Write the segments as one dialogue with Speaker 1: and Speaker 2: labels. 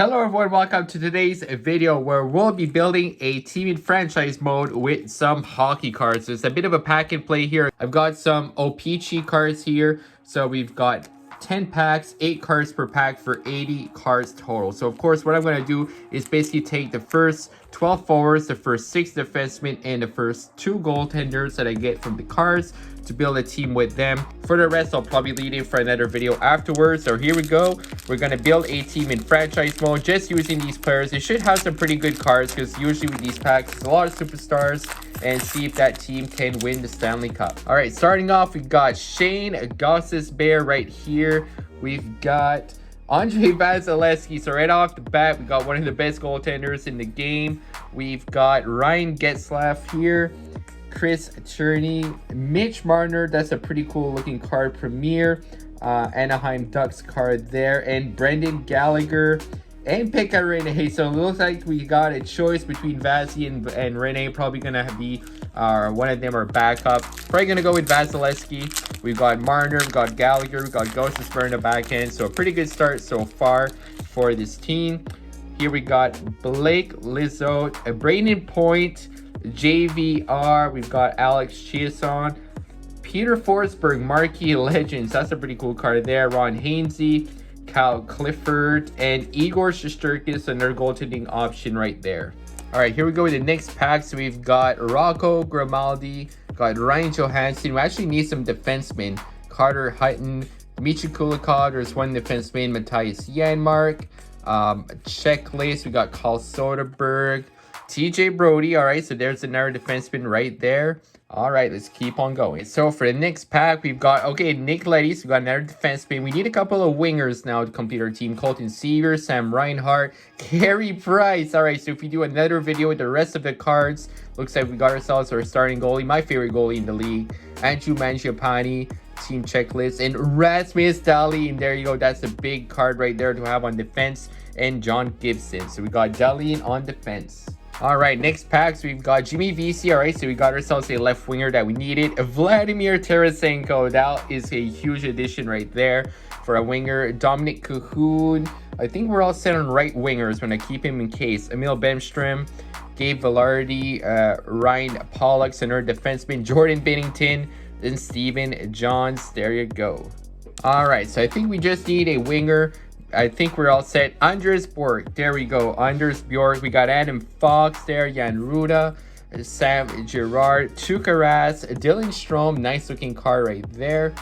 Speaker 1: Hello everyone, welcome to today's video where we'll be building a team in franchise mode with some hockey cards. So it's a bit of a pack and play here. I've got some O-Pee-Chee cards here. So we've got 10 packs, 8 cards per pack for 80 cards total. So of course what I'm going to do is basically take the first 12 forwards, the first 6 defensemen, and the first 2 goaltenders that I get from the cards to build a team with them. For the rest, I'll probably leave it for another video afterwards. So here we go. We're going to build a team in franchise mode just using these players. They should have some pretty good cards because usually with these packs, there's a lot of superstars, and see if that team can win the Stanley Cup. All right, starting off, we got Shane Gostisbehere right here. We've got Andre Vasilevsky. So right off the bat, we got one of the best goaltenders in the game. We've got Ryan Getzlaf here. Chris Cherney, Mitch Marner, that's a pretty cool looking card. Premier, Anaheim Ducks card there, and Brendan Gallagher and Pekka Rinne. So it looks like we got a choice between Vazzy and Rinne. Probably gonna be one of them are backup. Probably gonna go with Vasilevsky. We've got Marner, we've got Gallagher, we've got Gostisbehere in the back end. So a pretty good start so far for this team. Here we got Blake Lizotte, Braden Point, JVR, we've got Alex Chiasson, Peter Forsberg, Marquee Legends, that's a pretty cool card there. Ron Hainsey, Kyle Clifford, and Igor Shesterkis, another goaltending option right there. All right, here we go with the next pack. So we've got Rocco Grimaldi, got Ryan Johansson. We actually need some defensemen. Carter Hutton, Michi Kulikov, there's one defenseman, Matthias Janmark. Checklist, we got Carl Soderberg, TJ Brody. All right, so there's another defenseman right there. All right, let's keep on going. So for the next pack, we've got, okay, Nick Leddy. So we got another defenseman. We need a couple of wingers now to complete our team. Colton Seaver, Sam Reinhart, Carey Price. All right, so if we do another video with the rest of the cards, looks like we got ourselves our starting goalie, my favorite goalie in the league, Andrew Mangiapane, team checklist, and Rasmus Dahlin. There you go. That's a big card right there to have on defense, and John Gibson. So we got Dahlin on defense. All right, next packs, we've got Jimmy Vesey. All right, so we got ourselves a left winger that we needed. Vladimir Tarasenko, that is a huge addition right there for a winger. Dominic Cahoon. I think we're all set on right wingers when I keep him in case. Emil Bemstrom, Gabe Velarde, Ryan Pollock, another defenseman. Jordan Bennington, then Steven Johns. There you go. All right, so I think we just need a winger. I think we're all set. Anders Bjork, there we go. Anders Bjork. We got Adam Fox there, Jan Ruda, Sam Girard, Tuukka Rask, Dylan Strome, nice looking card right there.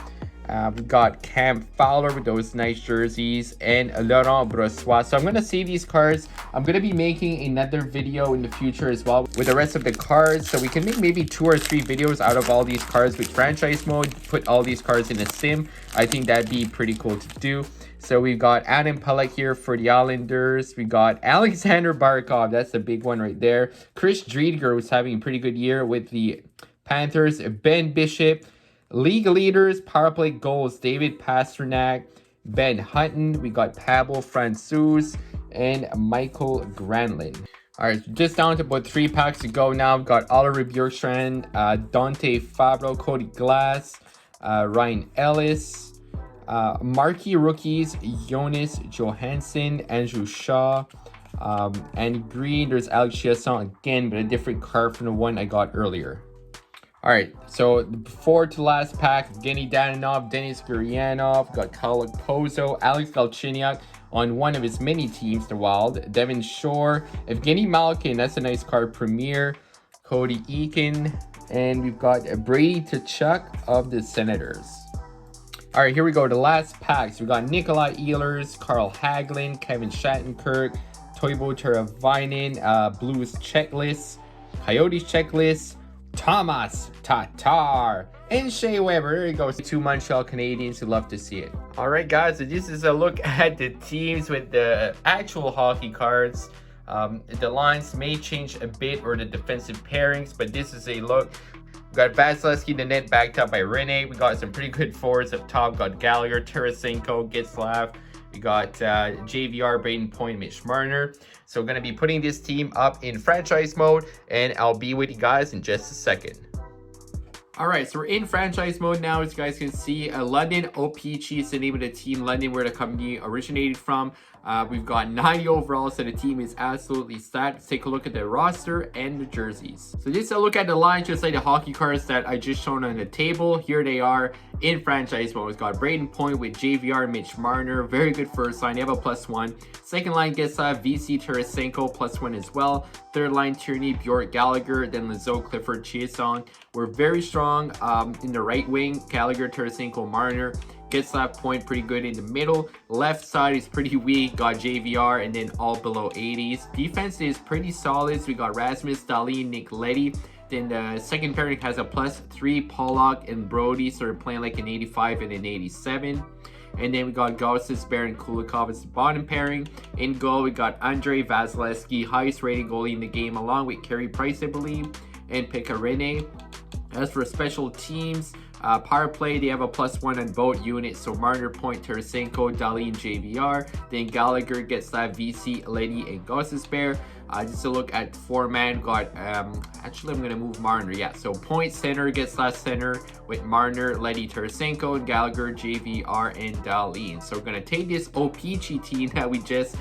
Speaker 1: We got Cam Fowler with those nice jerseys, and Laurent Brossoit. So I'm going to save these cards. I'm going to be making another video in the future as well with the rest of the cards. So we can make maybe 2 or 3 videos out of all these cards with franchise mode. Put all these cards in a sim. I think that'd be pretty cool to do. So we've got Adam Pelech here for the Islanders. We got Alexander Barkov. That's a big one right there. Chris Driedger was having a pretty good year with the Panthers. Ben Bishop. League leaders, power play goals, David Pastrnak, Ben Hutton. We got Pavel Francouz and Michael Granlund. All right, just down to about 3 packs to go now. We've got Oliver Bjorkstrand, Dante Fabro, Cody Glass, Ryan Ellis, marquee rookies, Jonas Johansson, Andrew Shaw, and green, there's Alex Chiasson again, but a different card from the one I got earlier. All right, so before to last pack, Evgeny Danilov, Denis Gurianov, got Kyle Pozo, Alex Galchenyuk on one of his many teams, the Wild, Devin Shore, Evgeny Malkin, that's a nice card, Premier, Cody Eakin, and we've got Brady Tkachuk of the Senators. All right, here we go, the last packs. We got Nikolai Ehlers, Carl Hagelin, Kevin Shattenkirk, Toivo Teravainen, Blues checklist, Coyotes checklist, Thomas Tatar, and Shea Weber. There you go. 2 Montreal Canadiens who love to see it. All right, guys, so this is a look at the teams with the actual hockey cards. The lines may change a bit, or the defensive pairings, but this is a look. We got Vasilevsky in the net, backed up by Rinne. We got some pretty good forwards up top. We got Gallagher, Tarasenko, Getzlaf. We got JVR, Braden Point, Mitch Marner. So we're going to be putting this team up in franchise mode, and I'll be with you guys in just a second. All right, so we're in franchise mode now. As you guys can see, London O-Pee-Chee is the name of the team. London, where the company originated from. We've got 90 overall, so the team is absolutely stacked. Let's take a look at the roster and the jerseys. So just a look at the line, just like the hockey cards that I just shown on the table. Here they are in franchise mode. We've got Braden Point with JVR, Mitch Marner. Very good first line. They have a +1. Second line gets VC Tarasenko +1 as well. Third line Tierney, Bjork, Gallagher, then Lazo, Clifford, Chiasson. We're very strong in the right wing. Gallagher, Tarasenko, Marner. Gets that point pretty good in the middle. Left side is pretty weak. Got JVR and then all below 80s. Defense is pretty solid. So we got Rasmus Dahlin, Nick Leddy. Then the second pairing has a +3. Pollock and Brody. So they're playing like an 85 and an 87. And then we got Gausis, Bear, and Kulikov as the bottom pairing. In goal, we got Andrei Vasilevsky, highest rated goalie in the game, along with Carey Price, I believe, and Pekka Rinne. As for special teams, power play, they have a +1 on both units. So Marner, Point, Tarasenko, Dahlin, JVR. Then Gallagher gets that VC, Leddy, and Gausis Bear. Just a look at four-man, got, actually I'm going to move Marner, yeah. So Point center gets that center with Marner, Leddy, Tarasenko, and Gallagher, JVR, and Dahlin. So we're going to take this O-Pee-Chee team that we just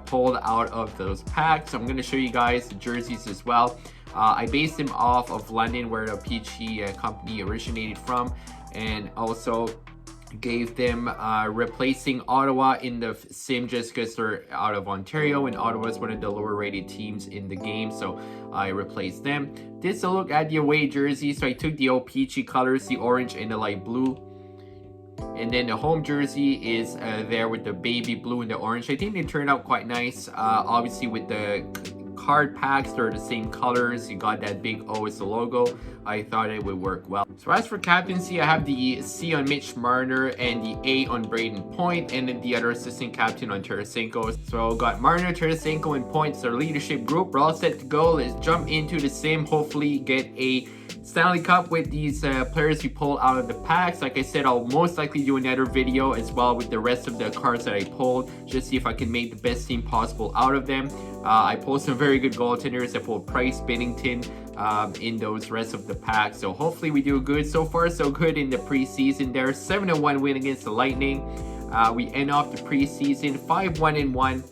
Speaker 1: pulled out of those packs. So I'm going to show you guys the jerseys as well. I based them off of London, where the O-Pee-Chee company originated from, and also gave them replacing Ottawa in the sim just because they're out of Ontario, and Ottawa is one of the lower rated teams in the game, so I replaced them. This a look at the away jersey. So I took the O-Pee-Chee colors, the orange and the light blue, and then the home jersey is there with the baby blue and the orange. I think they turned out quite nice. Obviously with the card packs, they're the same colors. You got that big O as the logo. I thought it would work well. So as for captaincy, I have the C on Mitch Marner and the A on Braden Point, and then the other assistant captain on Tarasenko. So got Marner, Tarasenko, and Point. It's our leadership group. We're all set to go. Let's jump into the sim. Hopefully get a Stanley Cup with these players we pull out of the packs. Like I said, I'll most likely do another video as well with the rest of the cards that I pulled, just see if I can make the best team possible out of them. I pulled some very good goaltenders. I pulled Price, Binnington in those rest of the packs. So hopefully we do good. So far so good in the preseason there. 7-1 win against the Lightning. We end off the preseason 5-1-1.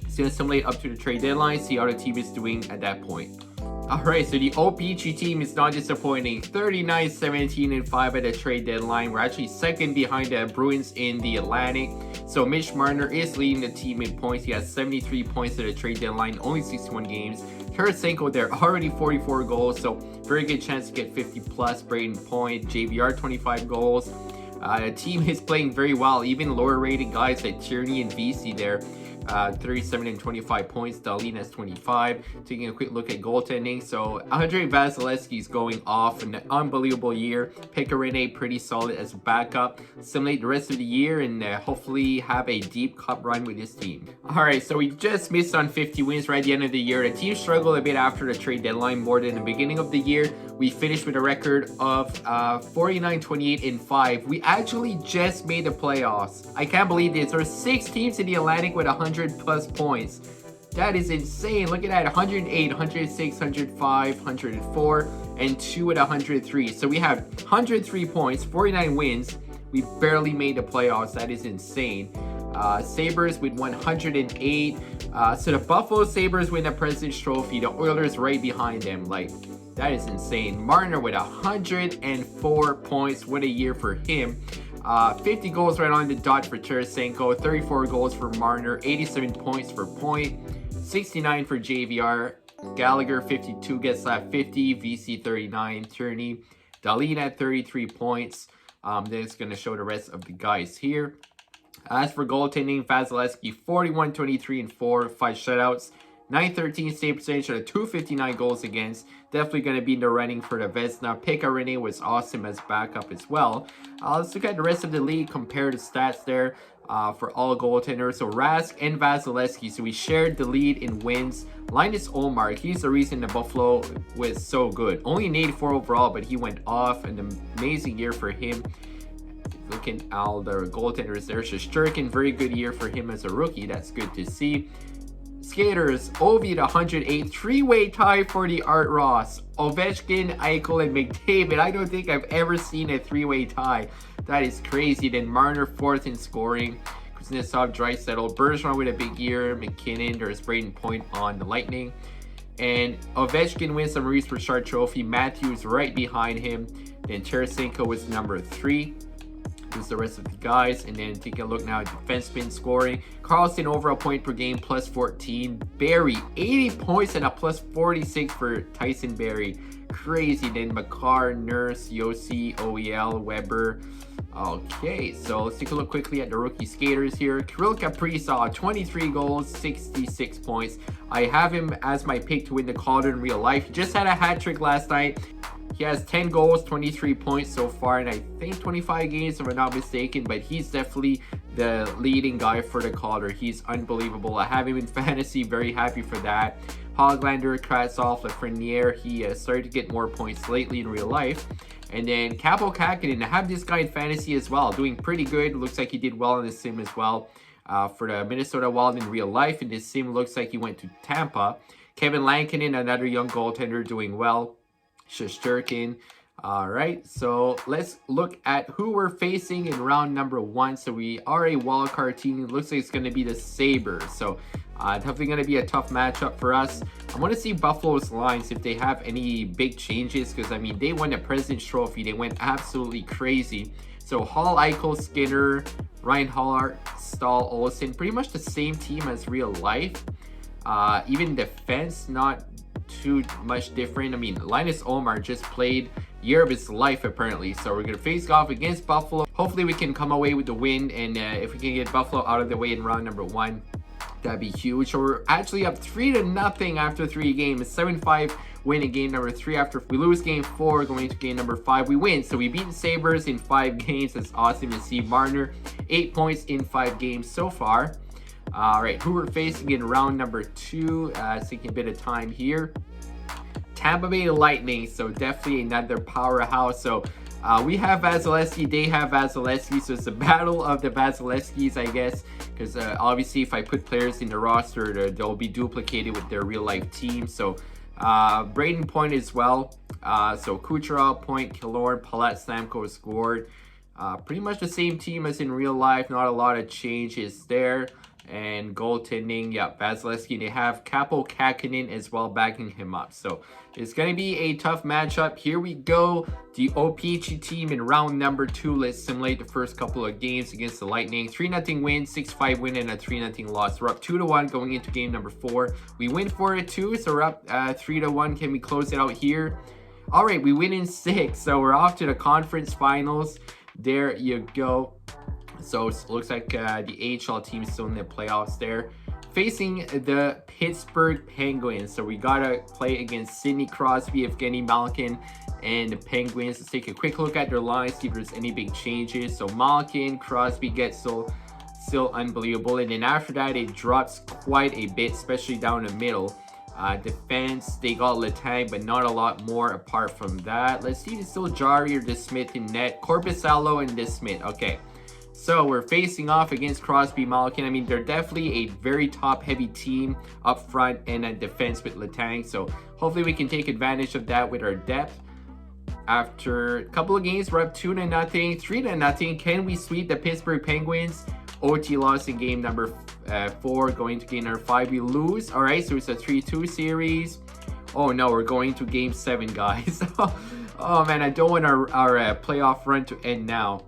Speaker 1: It's going to simulate up to the trade deadline, see how the team is doing at that point. Alright, so the O-Pee-Chee team is not disappointing. 39-17-5 at the trade deadline. We're actually second behind the Bruins in the Atlantic. So Mitch Marner is leading the team in points. He has 73 points at the trade deadline, only 61 games. Tarasenko there, already 44 goals, so very good chance to get 50 plus. Braden Point, JVR 25 goals. The team is playing very well. Even lower rated guys like Tierney and VC there. 37 and 25 points. Dahlin has 25. Taking a quick look at goaltending. So Andrei Vasilevsky is going off an unbelievable year. Pekka Rinne pretty solid as a backup. Simulate the rest of the year and hopefully have a deep cup run with this team. Alright, so we just missed on 50 wins right at the end of the year. The team struggled a bit after the trade deadline more than the beginning of the year. We finished with a record of 49-28-5. We actually just made the playoffs. I can't believe this. There are 6 teams in the Atlantic with 100 plus points. That is insane. Look at that. 108, 106, 105, 104, and 2 at 103. So we have 103 points, 49 wins. We barely made the playoffs. That is insane. Sabres with 108. So the Buffalo Sabres win the President's Trophy. The Oilers right behind them. Like, that is insane. Marner with 104 points. What a year for him. 50 goals right on the dot for Tarasenko. 34 goals for Marner. 87 points for Point. 69 for JVR. Gallagher 52 gets that 50. VC 39. Tierney. Dahlin at 33 points. Then it's going to show the rest of the guys here. As for goaltending, Vasilevsky 41-23-4, 5 shutouts, 913 save percentage, and 259 goals against. Definitely going to be in the running for the Vezina. Pekka Rinne was awesome as backup as well. Let's look at the rest of the league, compare the stats there for all goaltenders. So Rask and Vasilevsky, so we shared the lead in wins. Linus Ullmark, he's the reason the Buffalo was so good. Only an 84 overall, but he went off. An amazing year for him. Looking at all the goaltenders there. Shesterkin, very good year for him as a rookie. That's good to see. Skaters, Ovi at 108. Three-way tie for the Art Ross. Ovechkin, Eichel, and McDavid. I don't think I've ever seen a three-way tie. That is crazy. Then Marner 4th in scoring. Kuznetsov, Draisaitl, Bergeron with a big year, McKinnon, there's Braden Point on the Lightning. And Ovechkin wins the Maurice Richard Trophy. Matthews right behind him. Then Tarasenko was number 3. There's the rest of the guys. And then taking a look now at defenseman scoring. Carlson over a point per game, plus 14. Barry, 80 points and a plus 46 for Tyson Barry. Crazy. Then Makar, Nurse, Yossi, OEL, Weber. Okay, so let's take a look quickly at the rookie skaters here. Kirill Kaprizov, 23 goals, 66 points. I have him as my pick to win the Calder in real life. He just had a hat trick last night. He has 10 goals, 23 points so far, and I think 25 games if I'm not mistaken, but he's definitely the leading guy for the Calder. He's unbelievable. I have him in fantasy, very happy for that. Hoglander, Kravtsov, Lafreniere, he started to get more points lately in real life. And then Kaapo Kähkönen, I have this guy in fantasy as well, doing pretty good. Looks like he did well in the sim as well for the Minnesota Wild in real life. And this sim looks like he went to Tampa. Kevin Lankinen, another young goaltender, doing well. Shesterkin. All right, so let's look at who we're facing in round number 1. So we are a wildcard team. It looks like it's going to be the Sabres. So definitely going to be a tough matchup for us. I want to see Buffalo's lines if they have any big changes, because I mean they won the President's Trophy. They went absolutely crazy. So Hall, Eichel, Skinner, Reinhardt, Stahl, Olsen, pretty much the same team as real life. Even defense, not too much different. I mean, Linus Omar just played year of his life apparently. So we're gonna face off against Buffalo. Hopefully we can come away with the win, and if we can get Buffalo out of the way in round number 1, that'd be huge. So we're actually up 3-0 after 3 games. 7-5 win in game number 3. After we lose game 4, going into game number 5, we win. So we beat the Sabres in 5 games. That's awesome to see. Marner, 8 points in 5 games so far. All right, who we're facing in round number 2, taking a bit of time here. Tampa Bay Lightning, so definitely another powerhouse. So we have Vasilevsky, they have Vasilevsky, so it's a battle of the Vasilevskys, I guess, because obviously if I put players in the roster, they'll be duplicated with their real life team. So Braden Point as well. So Kucherov, Point, Killorn, Palat, Stamkos scored. Pretty much the same team as in real life, not a lot of changes there. And goaltending, yeah, Vasilevsky. They have Kaapo Kähkönen as well backing him up. So it's going to be a tough matchup. Here we go. The O-Pee-Chee team in round number 2. Let's simulate the first couple of games against the Lightning. 3-0 win, 6-5 win, and a 3-0 loss. We're up 2-1 going into game number 4. We win 4-2, so we're up 3-1. Can we close it out here? All right, we win in 6. So we're off to the conference finals. There you go. So it looks like the AHL team is still in the playoffs there. Facing the Pittsburgh Penguins. So we got to play against Sidney Crosby, Evgeny Malkin, and the Penguins. Let's take a quick look at their lines, see if there's any big changes. So Malkin, Crosby gets still unbelievable. And then after that, it drops quite a bit, especially down the middle. Defense, they got Letang, but not a lot more apart from that. Let's see if it's still Jari or DeSmith in net. Korpisalo and DeSmith. Okay. So we're facing off against Crosby, Malkin. I mean, they're definitely a very top-heavy team up front and a defense with Letang. So hopefully we can take advantage of that with our depth. After a couple of games, we're up 2-0, 3-0. Can we sweep the Pittsburgh Penguins? OT loss in game number 4, going to game number 5. We lose. All right, so it's a 3-2 series. Oh no, we're going to game 7, guys. Oh man, I don't want our playoff run to end now.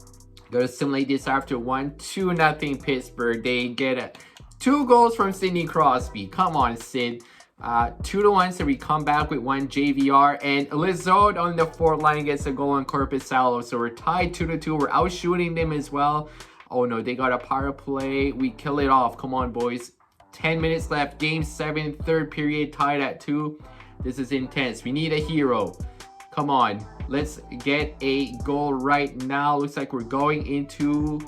Speaker 1: Gotta simulate this after 2-0 Pittsburgh. They get 2 goals from Sidney Crosby. Come on, Sid. 2-1, so we come back with 1 JVR. And Lizotte on the 4th line gets a goal on Korpisalo. So we're tied 2-2. We're out shooting them as well. Oh no, they got a power play. We kill it off. Come on, boys. 10 minutes left. Game 7, 3rd period, tied at 2. This is intense. We need a hero. Come on. Let's get a goal right now. Looks like we're going into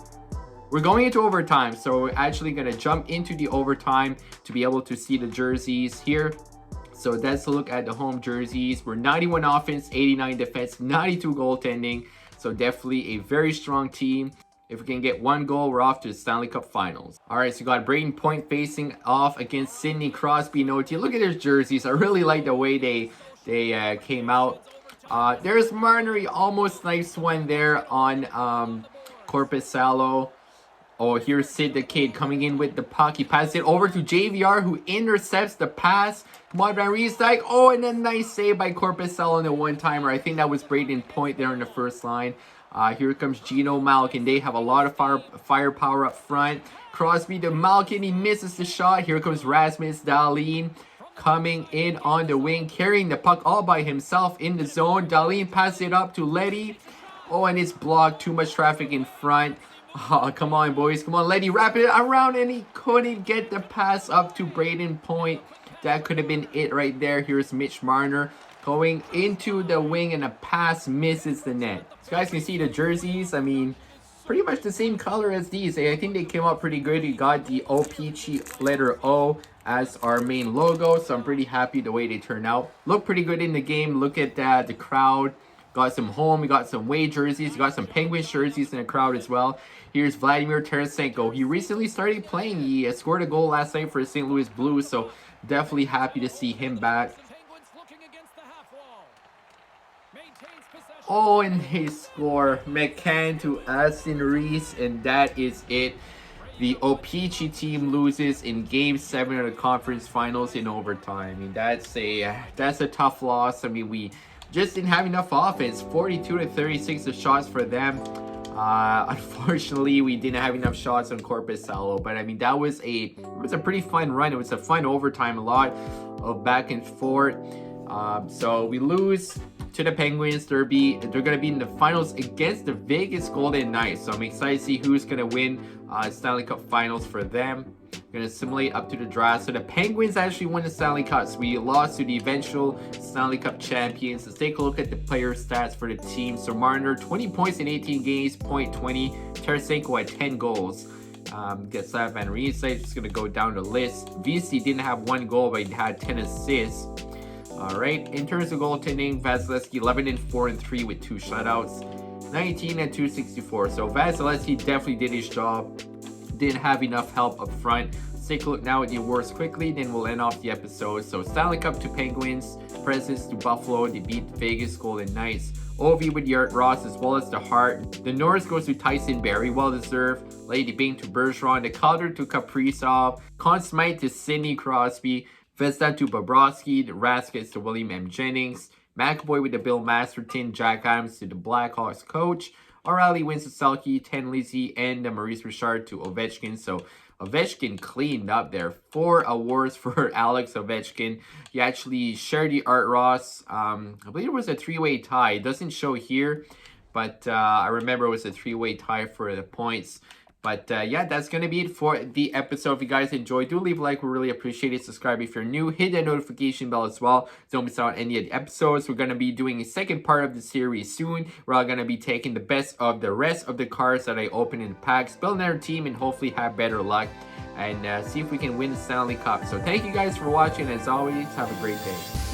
Speaker 1: overtime. So we're actually going to jump into the overtime to be able to see the jerseys here. So that's a look at the home jerseys. We're 91 offense, 89 defense, 92 goaltending. So definitely a very strong team. If we can get 1 goal, we're off to the Stanley Cup Finals. All right, so we got Braden Point facing off against Sidney Crosby. Look at their jerseys. I really like the way they came out. There's Marner, almost nice one there on Korpisalo. Oh, here's Sid the Kid coming in with the puck. He passes it over to JVR, who intercepts the pass. Come on, Van Riemsdyk. Oh, and a nice save by Korpisalo on the one-timer. I think that was Braden Point there in the first line. Here comes Gino Malkin. They have a lot of firepower up front. Crosby to Malkin. He misses the shot. Here comes Rasmus Dahlin coming in on the wing, carrying the puck all by himself in the zone. Dahlin passes it up to Leddy. Oh, and it's blocked. Too much traffic in front. Oh, come on, boys. Come on, Leddy. Wrap it around, and he couldn't get the pass up to Braden Point. That could have been it right there. Here's Mitch Marner going into the wing, and a pass misses the net. So you guys can see the jerseys. I mean, pretty much the same color as these. I think they came out pretty good. You got the O-Pee-Chee letter O as our main logo, so I'm pretty happy the way they turned out. Look pretty good in the game. Look at that, the crowd. Got some home, we got some away jerseys, we got some Penguins jerseys in the crowd as well. Here's Vladimir Tarasenko. He recently started playing. He scored a goal last night for the St. Louis Blues, so definitely happy to see him back. Oh, and they score. McCann to Aston Reese, and that is it. The O-Pee-Chee team loses in Game 7 of the conference finals in overtime. I mean, that's a tough loss. I mean, we just didn't have enough offense. 42-36 the shots for them. Unfortunately, we didn't have enough shots on Korpisalo. But I mean, it was a pretty fun run. It was a fun overtime, a lot of back and forth. So we lose to the Penguins. They're gonna be in the finals against the Vegas Golden Knights. So I'm excited to see who's gonna win Stanley Cup Finals for them. Gonna simulate up to the draft. So the Penguins actually won the Stanley Cups. We lost to the eventual Stanley Cup champions. Let's take a look at the player stats for the team. So Marner, 20 points in 18 games, point 20. Tarasenko had 10 goals. Guess that Van Riemsdyk just gonna go down the list. VC didn't have 1 goal, but he had 10 assists. All right. In terms of goaltending, Vasilevsky 11-4-3 with 2 shutouts. 19-264. So Vasilevsky definitely did his job. Didn't have enough help up front. Let's take a look now at the awards quickly, then we'll end off the episode. So Stanley Cup to Penguins, Presidents to Buffalo, they beat Vegas Golden Knights. OV with Yart Ross as well as the Hart. The Norris goes to Tyson Berry, well deserved. Lady Bing to Bergeron, the Calder to Kaprizov, Conn Smythe to Sidney Crosby, Vezina to Bobrovsky, the Raskets to William M. Jennings, McAvoy with the Bill Masterton, Jack Adams to the Blackhawks coach, O'Reilly wins to Selke, 10 Lizzie, and Maurice Richard to Ovechkin. So Ovechkin cleaned up there. 4 awards for Alex Ovechkin. He actually shared the Art Ross. I believe it was a 3-way tie. It doesn't show here, but I remember it was a 3-way tie for the points. But yeah, that's going to be it for the episode. If you guys enjoyed, do leave a like. We really appreciate it. Subscribe if you're new. Hit that notification bell as well. Don't miss out on any of the episodes. We're going to be doing a second part of the series soon. We're all going to be taking the best of the rest of the cards that I open in the packs, build our team, and hopefully have better luck. And see if we can win the Stanley Cup. So thank you guys for watching. As always, have a great day.